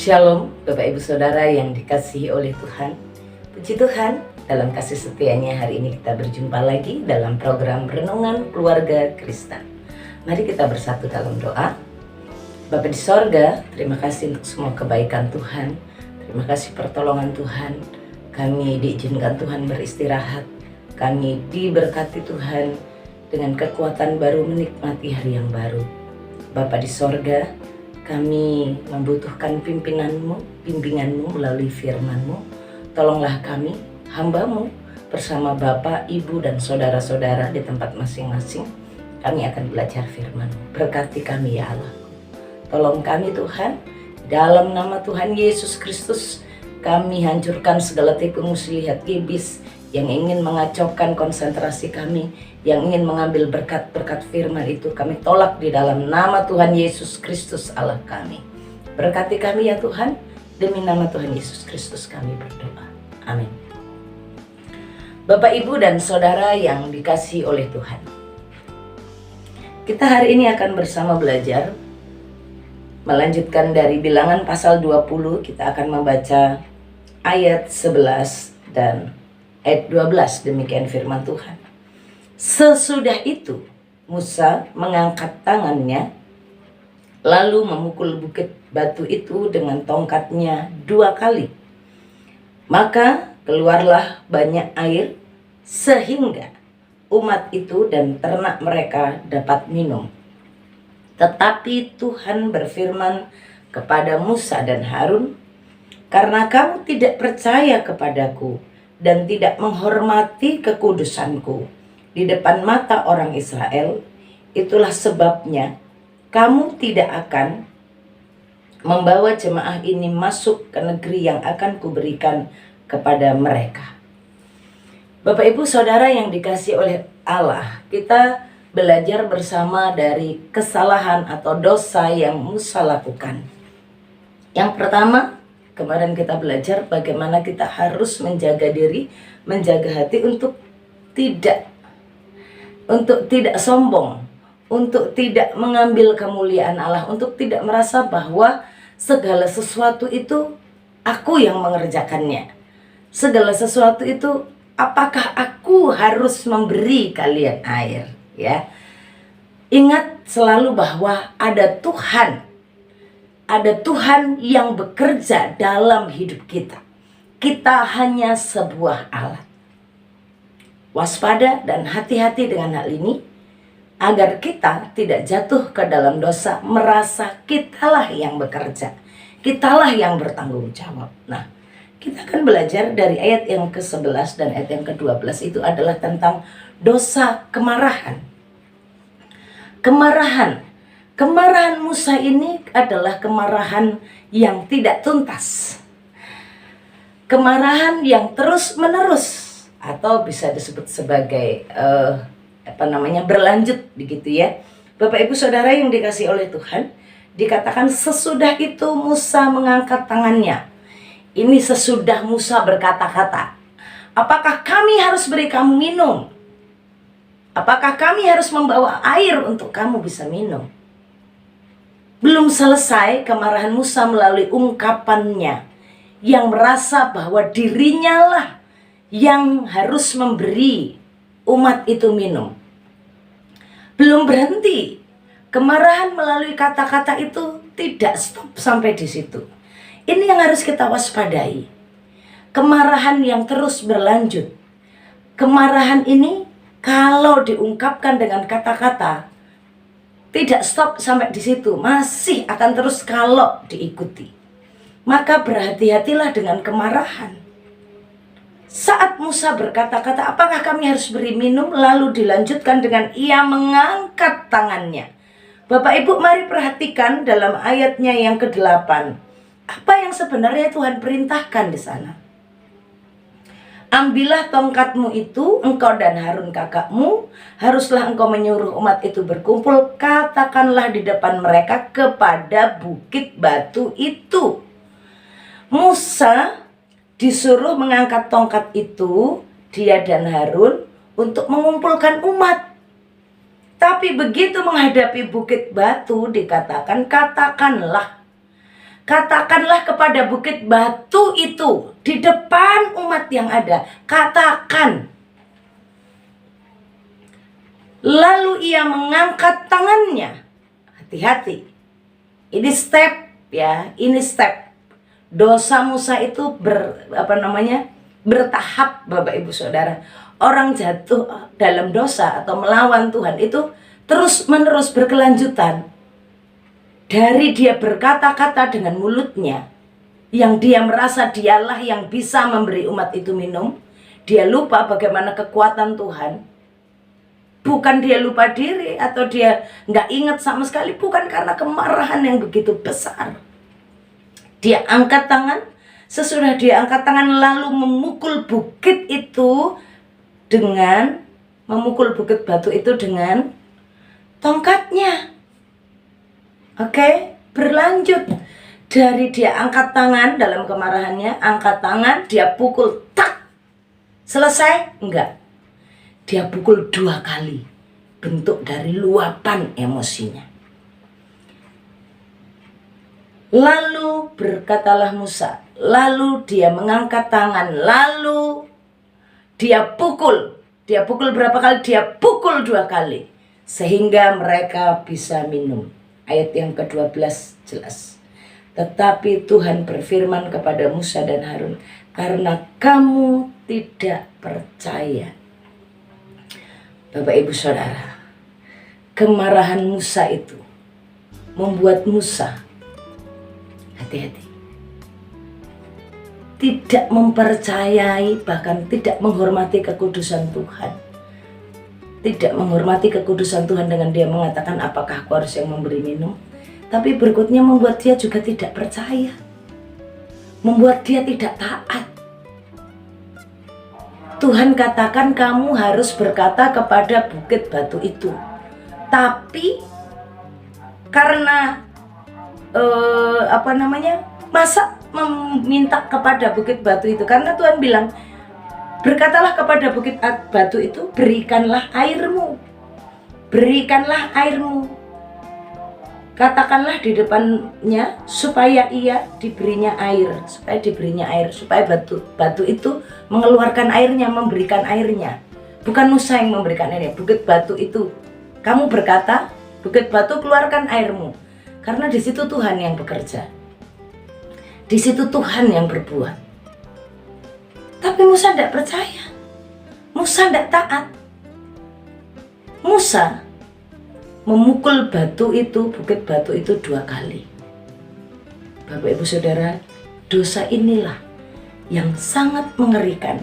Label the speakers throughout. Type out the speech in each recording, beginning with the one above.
Speaker 1: Shalom Bapak Ibu Saudara yang dikasihi oleh Tuhan. Puji Tuhan, dalam kasih setianya hari ini kita berjumpa lagi dalam program Renungan Keluarga Kristen. Mari kita bersatu dalam doa. Bapa di sorga, terima kasih untuk semua kebaikan Tuhan. Terima kasih pertolongan Tuhan. Kami diizinkan Tuhan beristirahat. Kami diberkati Tuhan dengan kekuatan baru menikmati hari yang baru. Bapa di sorga, kami membutuhkan bimbinganmu melalui firman-Mu. Tolonglah kami, hamba-Mu, bersama Bapak, Ibu, dan saudara-saudara di tempat masing-masing. Kami akan belajar firman-Mu. Berkati kami ya Allah. Tolong kami Tuhan, dalam nama Tuhan Yesus Kristus, kami hancurkan segala tipu muslihat iblis yang ingin mengacaukan konsentrasi kami, yang ingin mengambil berkat-berkat firman itu. Kami tolak di dalam nama Tuhan Yesus Kristus Allah kami. Berkati kami ya Tuhan, demi nama Tuhan Yesus Kristus kami berdoa. Amin. Bapak, Ibu, dan Saudara yang dikasihi oleh Tuhan, kita hari ini akan bersama belajar melanjutkan dari Bilangan pasal 20. Kita akan membaca ayat 11 dan ayat 12, demikian firman Tuhan. Sesudah itu Musa mengangkat tangannya lalu memukul bukit batu itu dengan tongkatnya 2 kali. Maka keluarlah banyak air sehingga umat itu dan ternak mereka dapat minum. Tetapi Tuhan berfirman kepada Musa dan Harun, "Karena kamu tidak percaya kepadaku dan tidak menghormati kekudusanku di depan mata orang Israel, itulah sebabnya kamu tidak akan membawa jemaah ini masuk ke negeri yang akan kuberikan kepada mereka." Bapak, Ibu, Saudara yang dikasihi oleh Allah, kita belajar bersama dari kesalahan atau dosa yang Musa lakukan. Yang pertama, kemarin kita belajar bagaimana kita harus menjaga diri, menjaga hati untuk tidak sombong, untuk tidak mengambil kemuliaan Allah, untuk tidak merasa bahwa segala sesuatu itu aku yang mengerjakannya. Segala sesuatu itu, apakah aku harus memberi kalian air, ya? Ingat selalu bahwa ada Tuhan yang bekerja dalam hidup kita. Kita hanya sebuah alat. Waspada dan hati-hati dengan hal ini, agar kita tidak jatuh ke dalam dosa, merasa kitalah yang bekerja, kitalah yang bertanggung jawab. Nah, kita akan belajar dari ayat yang ke-11 dan ayat yang ke-12 itu adalah tentang dosa kemarahan. Kemarahan Musa ini adalah kemarahan yang tidak tuntas. Kemarahan yang terus-menerus atau bisa disebut sebagai berlanjut begitu ya. Bapak, Ibu, Saudara yang dikasihi oleh Tuhan, dikatakan sesudah itu Musa mengangkat tangannya. Ini sesudah Musa berkata-kata, "Apakah kami harus beri kamu minum? Apakah kami harus membawa air untuk kamu bisa minum?" Belum selesai kemarahan Musa melalui ungkapannya yang merasa bahwa dirinya lah yang harus memberi umat itu minum. Belum berhenti. Kemarahan melalui kata-kata itu tidak stop sampai di situ. Ini yang harus kita waspadai. Kemarahan yang terus berlanjut. Kemarahan ini kalau diungkapkan dengan kata-kata tidak stop sampai di situ, masih akan terus kalau diikuti. Maka berhati-hatilah dengan kemarahan. Saat Musa berkata-kata, "Apakah kami harus beri minum?" lalu dilanjutkan dengan ia mengangkat tangannya. Bapak, Ibu, mari perhatikan dalam ayatnya yang ke-8. Apa yang sebenarnya Tuhan perintahkan di sana? "Ambillah tongkatmu itu, engkau dan Harun kakakmu, haruslah engkau menyuruh umat itu berkumpul, katakanlah di depan mereka kepada bukit batu itu." Musa disuruh mengangkat tongkat itu, dia dan Harun, untuk mengumpulkan umat. Tapi begitu menghadapi bukit batu dikatakan, katakanlah Katakanlah kepada bukit batu itu di depan umat yang ada. Katakan. Lalu ia mengangkat tangannya. Hati-hati. Ini step ya, ini step. Dosa Musa itu bertahap Bapak Ibu Saudara. Orang jatuh dalam dosa atau melawan Tuhan itu terus-menerus berkelanjutan. Dari dia berkata-kata dengan mulutnya, yang dia merasa dialah yang bisa memberi umat itu minum, dia lupa bagaimana kekuatan Tuhan. Bukan dia lupa diri atau dia nggak ingat sama sekali, bukan karena kemarahan yang begitu besar. Dia angkat tangan, sesudah dia angkat tangan lalu memukul bukit batu itu dengan tongkatnya. Oke, berlanjut. Dari dia angkat tangan dalam kemarahannya, angkat tangan, dia pukul, tak. Selesai? Enggak. Dia pukul 2 kali. Bentuk dari luapan emosinya. Lalu berkatalah Musa, lalu dia mengangkat tangan, lalu dia pukul. Dia pukul berapa kali? Dia pukul 2 kali. Sehingga mereka bisa minum. Ayat yang ke-12 jelas. Tetapi Tuhan berfirman kepada Musa dan Harun, karena kamu tidak percaya. Bapak Ibu Saudara, kemarahan Musa itu membuat Musa, hati-hati, tidak mempercayai, bahkan tidak menghormati kekudusan Tuhan. Tidak menghormati kekudusan Tuhan dengan dia mengatakan, apakah aku harus yang memberi minum? Tapi berikutnya membuat dia juga tidak percaya. Membuat dia tidak taat. Tuhan katakan kamu harus berkata kepada bukit batu itu. Tapi karena masa meminta kepada bukit batu itu? Karena Tuhan bilang, berkatalah kepada bukit batu itu, berikanlah airmu. Berikanlah airmu. Katakanlah di depannya supaya ia diberinya air, supaya batu itu mengeluarkan airnya, memberikan airnya. Bukan Musa yang memberikan airnya, bukit batu itu. Kamu berkata, bukit batu keluarkan airmu. Karena di situ Tuhan yang bekerja. Di situ Tuhan yang berbuat. Tapi Musa tidak percaya. Musa tidak taat. Musa memukul bukit batu itu 2 kali. Bapak Ibu Saudara, dosa inilah yang sangat mengerikan.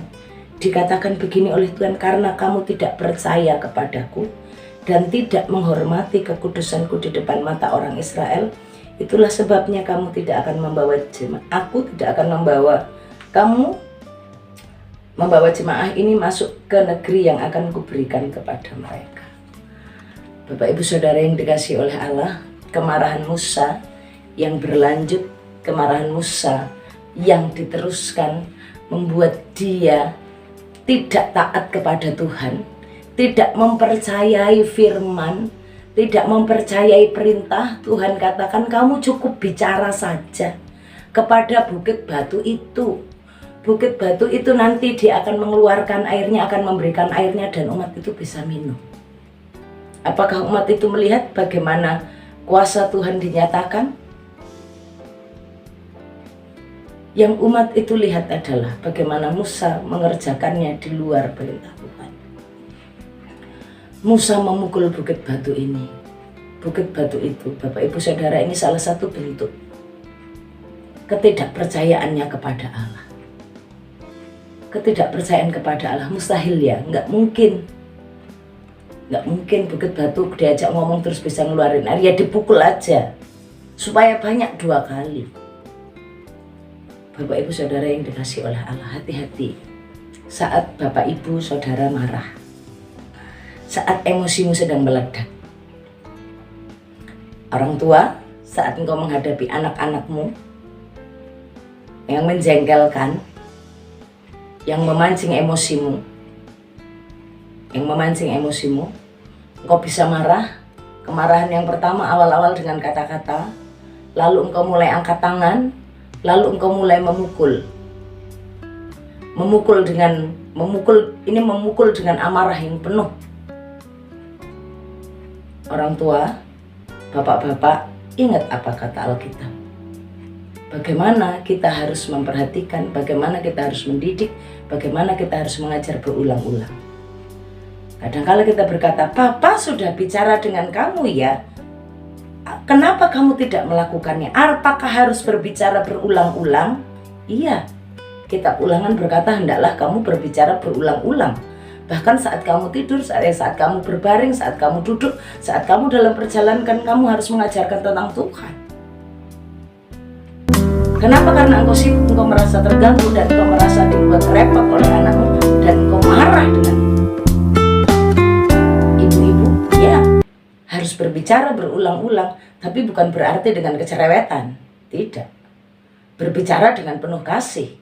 Speaker 1: Dikatakan begini oleh Tuhan, karena kamu tidak percaya kepadaku dan tidak menghormati kekudusanku di depan mata orang Israel, itulah sebabnya kamu tidak akan membawa jemaah. Aku tidak akan membawa jemaah ini masuk ke negeri yang akan kuberikan kepada mereka. Bapak Ibu Saudara yang dikasihi oleh Allah, kemarahan Musa yang berlanjut, kemarahan Musa yang diteruskan membuat dia tidak taat kepada Tuhan, tidak mempercayai firman, tidak mempercayai perintah. Tuhan katakan kamu cukup bicara saja kepada bukit batu itu. Bukit batu itu nanti dia akan mengeluarkan airnya, akan memberikan airnya dan umat itu bisa minum. Apakah umat itu melihat bagaimana kuasa Tuhan dinyatakan? Yang umat itu lihat adalah bagaimana Musa mengerjakannya di luar perintah Tuhan. Musa memukul bukit batu ini. Bukit batu itu, Bapak Ibu Saudara, ini salah satu bentuk ketidakpercayaannya kepada Allah. Ketidakpercayaan kepada Allah, mustahil ya, nggak mungkin bukit batu diajak ngomong terus bisa ngeluarin air, ya dipukul aja supaya banyak 2 kali. Bapak Ibu Saudara yang dikasihi oleh Allah, hati-hati saat Bapak Ibu Saudara marah, saat emosimu sedang meledak. Orang tua, saat engkau menghadapi anak-anakmu yang menjengkelkan, yang memancing emosimu, engkau bisa marah. Kemarahan yang pertama awal-awal dengan kata-kata, lalu engkau mulai angkat tangan, lalu engkau mulai memukul dengan amarah yang penuh. Orang tua, bapak-bapak, ingat apa kata Alkitab. Bagaimana kita harus memperhatikan, bagaimana kita harus mendidik, bagaimana kita harus mengajar berulang-ulang. Kadang-kala kita berkata, Papa sudah bicara dengan kamu ya, kenapa kamu tidak melakukannya? Apakah harus berbicara berulang-ulang? Iya, kitab Ulangan berkata hendaklah kamu berbicara berulang-ulang. Bahkan saat kamu tidur, saat kamu berbaring, saat kamu duduk, saat kamu dalam perjalanan, kamu harus mengajarkan tentang Tuhan. Kenapa? Karena engkau sibuk, engkau merasa terganggu, dan engkau merasa dibuat repot oleh anakmu, dan engkau marah dengan itu. Ibu-ibu, ya, harus berbicara berulang-ulang, tapi bukan berarti dengan kecerewetan. Tidak. Berbicara dengan penuh kasih.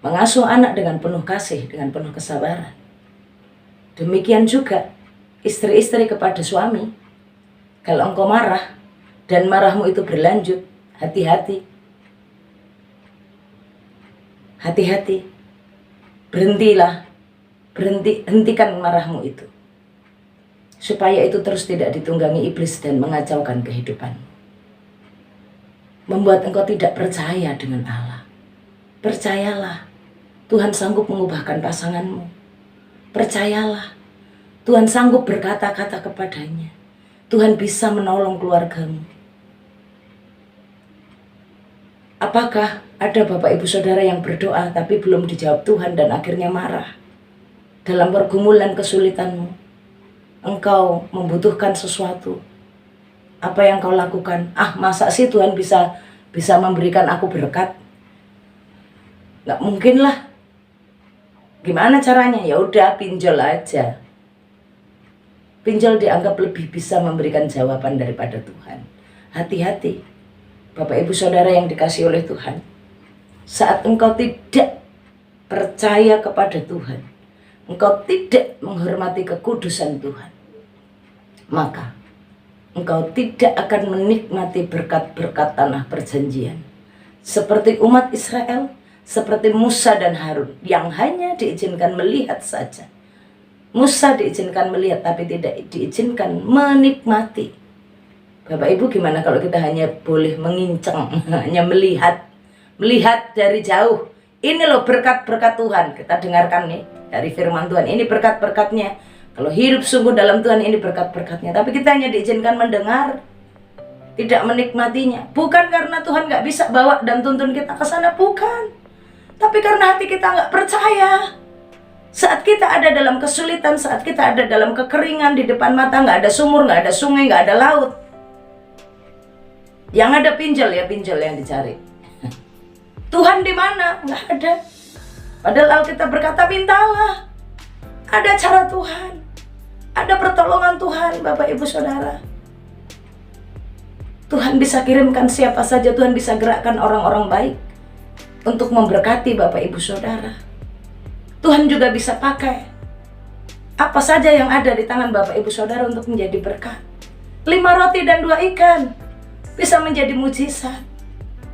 Speaker 1: Mengasuh anak dengan penuh kasih, dengan penuh kesabaran. Demikian juga istri-istri kepada suami. Kalau engkau marah dan marahmu itu berlanjut, hati-hati. Hati-hati. Hentikan marahmu itu. Supaya itu terus tidak ditunggangi iblis dan mengacaukan kehidupan. Membuat engkau tidak percaya dengan Allah. Percayalah, Tuhan sanggup mengubahkan pasanganmu. Percayalah, Tuhan sanggup berkata-kata kepadanya. Tuhan bisa menolong keluargamu. Apakah ada Bapak Ibu Saudara yang berdoa tapi belum dijawab Tuhan dan akhirnya marah? Dalam pergumulan kesulitanmu, engkau membutuhkan sesuatu. Apa yang kau lakukan? Masa sih Tuhan bisa memberikan aku berkat? Nggak mungkin lah. Gimana caranya? Ya udah, pinjol aja. Pinjol dianggap lebih bisa memberikan jawaban daripada Tuhan. Hati-hati, Bapak Ibu Saudara yang dikasihi oleh Tuhan. Saat engkau tidak percaya kepada Tuhan, engkau tidak menghormati kekudusan Tuhan, maka engkau tidak akan menikmati berkat-berkat tanah perjanjian. Seperti umat Israel, seperti Musa dan Harun yang hanya diizinkan melihat saja. Musa diizinkan melihat tapi tidak diizinkan menikmati. Bapak Ibu, gimana kalau kita hanya boleh mengincang, hanya melihat dari jauh. Ini loh berkat-berkat Tuhan. Kita dengarkan nih dari firman Tuhan. Ini berkat-berkatnya. Kalau hidup sungguh dalam Tuhan, ini berkat-berkatnya. Tapi kita hanya diizinkan mendengar, tidak menikmatinya. Bukan karena Tuhan gak bisa bawa dan tuntun kita ke sana, bukan. Tapi karena hati kita gak percaya. Saat kita ada dalam kesulitan, saat kita ada dalam kekeringan, di depan mata gak ada sumur, gak ada sungai, gak ada laut. Yang ada pinjol, ya pinjol yang dicari. Tuhan di mana? Nggak ada. Padahal Alkitab berkata, mintalah. Ada cara Tuhan. Ada pertolongan Tuhan, Bapak Ibu Saudara. Tuhan bisa kirimkan siapa saja. Tuhan bisa gerakkan orang-orang baik untuk memberkati Bapak Ibu Saudara. Tuhan juga bisa pakai apa saja yang ada di tangan Bapak Ibu Saudara untuk menjadi berkat. 5 roti dan 2 ikan bisa menjadi mujizat.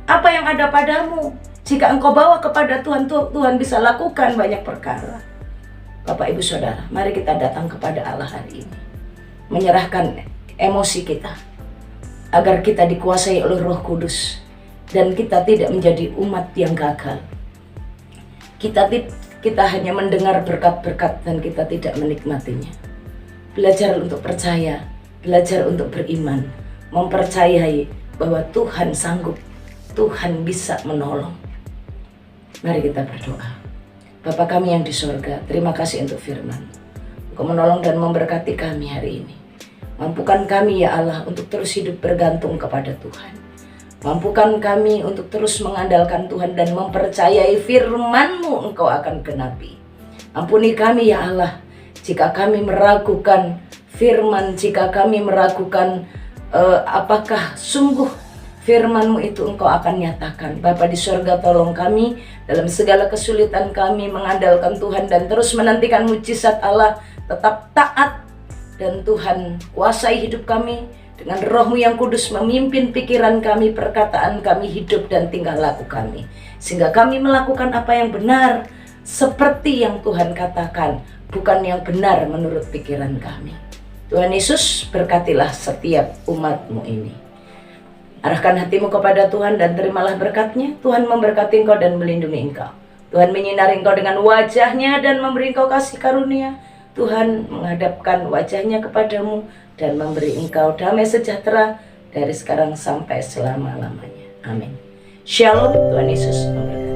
Speaker 1: Apa yang ada padamu, jika engkau bawa kepada Tuhan, Tuhan bisa lakukan banyak perkara. Bapak Ibu Saudara, mari kita datang kepada Allah hari ini, menyerahkan emosi kita, agar kita dikuasai oleh Roh Kudus, dan kita tidak menjadi umat yang gagal. Kita hanya mendengar berkat-berkat dan kita tidak menikmatinya. Belajar untuk percaya, belajar untuk beriman, mempercayai bahwa Tuhan sanggup, Tuhan bisa menolong. Mari kita berdoa. Bapa kami yang di sorga, terima kasih untuk firman. Engkau menolong dan memberkati kami hari ini. Mampukan kami ya Allah untuk terus hidup bergantung kepada Tuhan. Mampukan kami untuk terus mengandalkan Tuhan dan mempercayai firman-Mu Engkau akan genapi. Ampuni kami ya Allah jika kami meragukan firman, jika kami meragukan apakah sungguh firman-Mu itu Engkau akan nyatakan. Bapa di surga, tolong kami dalam segala kesulitan kami mengandalkan Tuhan dan terus menantikan mujizat Allah, tetap taat, dan Tuhan kuasai hidup kami, Dengan roh-Mu yang kudus memimpin pikiran kami, perkataan kami, hidup dan tingkah laku kami. Sehingga kami melakukan apa yang benar seperti yang Tuhan katakan, bukan yang benar menurut pikiran kami. Tuhan Yesus, berkatilah setiap umat-Mu ini. Arahkan hatimu kepada Tuhan dan terimalah berkat-Nya. Tuhan memberkati engkau dan melindungi engkau. Tuhan menyinari engkau dengan wajah-Nya dan memberi engkau kasih karunia. Tuhan menghadapkan wajah-Nya kepadamu dan memberi engkau damai sejahtera dari sekarang sampai selama-lamanya. Amin. Shalom, Tuhan Yesus memberkati.